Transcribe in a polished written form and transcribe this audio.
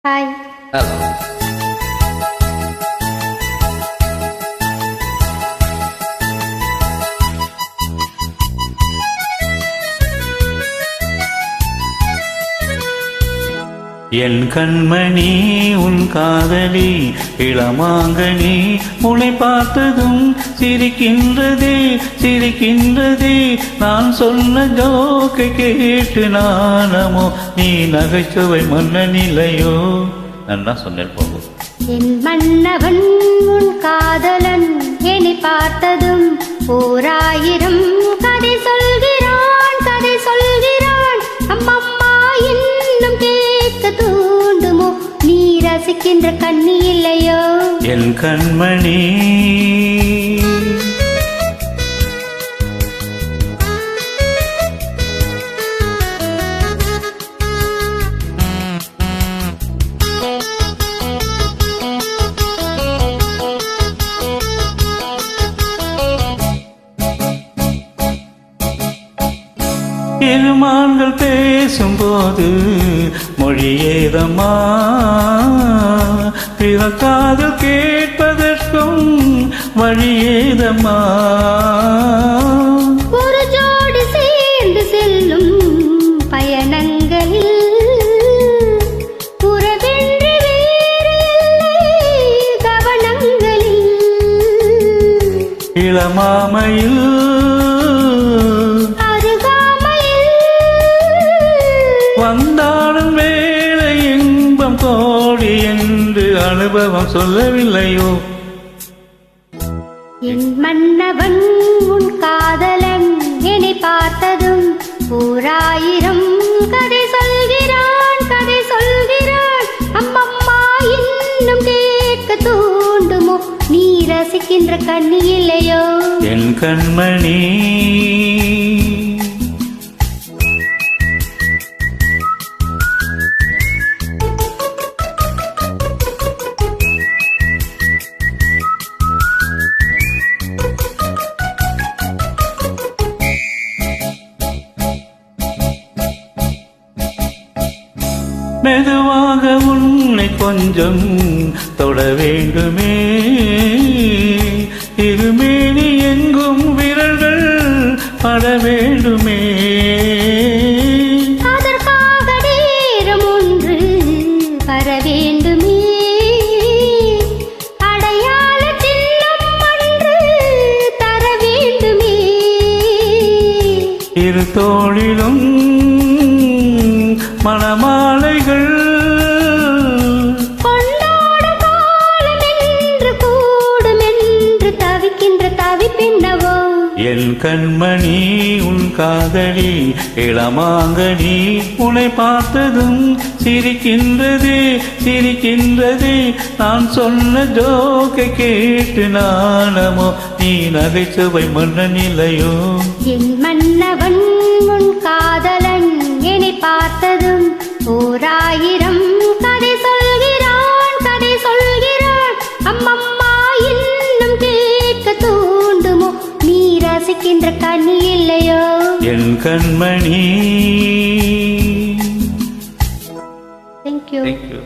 Hi. Hello. என் கண்மணி உன் காதலி இளமாங்கனி உன்னை பார்த்ததும் சிரிக்கின்றதே சிரிக்கின்றதே நான் சொன்ன ஜோக்கை கேட்டு நானமோ நீ நகைச்சுவை மன்னனிலையோ நான் சொன்னேன் போகும். என் மன்னவன் உன் காதலன் என்னை பார்த்ததும் ஓராயிரம் கதை சொல்கிறான் கதை சொல்கிறான். அம்மம்மா இன்னும் கேட்க தூண்டுமோ நீ ரசிக்கின்ற கண்ணி இல்லையோ என் கண்மணி. இருமான்கள் பேசும்போது மொழியேதம்மா பிறக்காது கேட்பதற்கும் வழியேதம்மா. ஒரு ஜோடி சேர்ந்து செல்லும் பயணங்களில் உறவென்று வேறு இல்லை கவனங்களில் இளமாமையில் வந்தாலும் வேலை இன்பம் கோடி என்று அனுபவம் சொல்லவில்லையோ. என் மன்னவன் உன் காதலன் என்னை பார்த்ததும் ஓராயிரம் கதை சொல்கிறான் கதை சொல்கிறான். அம்மம்மா இன்னும் கேட்க தூண்டுமோ நீ ரசிக்கின்ற கண்ணி இல்லையோ என் கண்மணி. மெதுவாக உன்னை கொஞ்சம் தொட வேண்டுமே இருமேனி எங்கும் விரல்கள் பட வேண்டுமே. அதற்காக நேரம் ஒன்று வர வேண்டுமே அடையாள சின்னம் ஒன்று தர வேண்டுமே. இரு தோளிலும் மணமாலைகள் கொண்டாடும் காலம் என்று கூடும் என்று தவிக்கின்ற தவிப்பின்னவோ. என் கண்மணி உன் காதலி இளமாங்கனி உன்னை பார்த்ததும் சிரிக்கின்றதே சிரிக்கின்றதே நான் சொன்ன ஜோக்கை கேட்டு நானமோ நீ நகைச்சுவை மன்னனிலையோ. என் மன்னவன் உன் காதலன் என்னை பார்த்ததும் ஓராயிரம் கதை சொல்கிறான் கதை சொல்கிறான். அம்மம்மா இன்னும் கேட்க தூண்டுமோ நீ ரசிக்கின்ற கண்ணி இல்லையோ என் கண்மணி. Thank you. Thank you.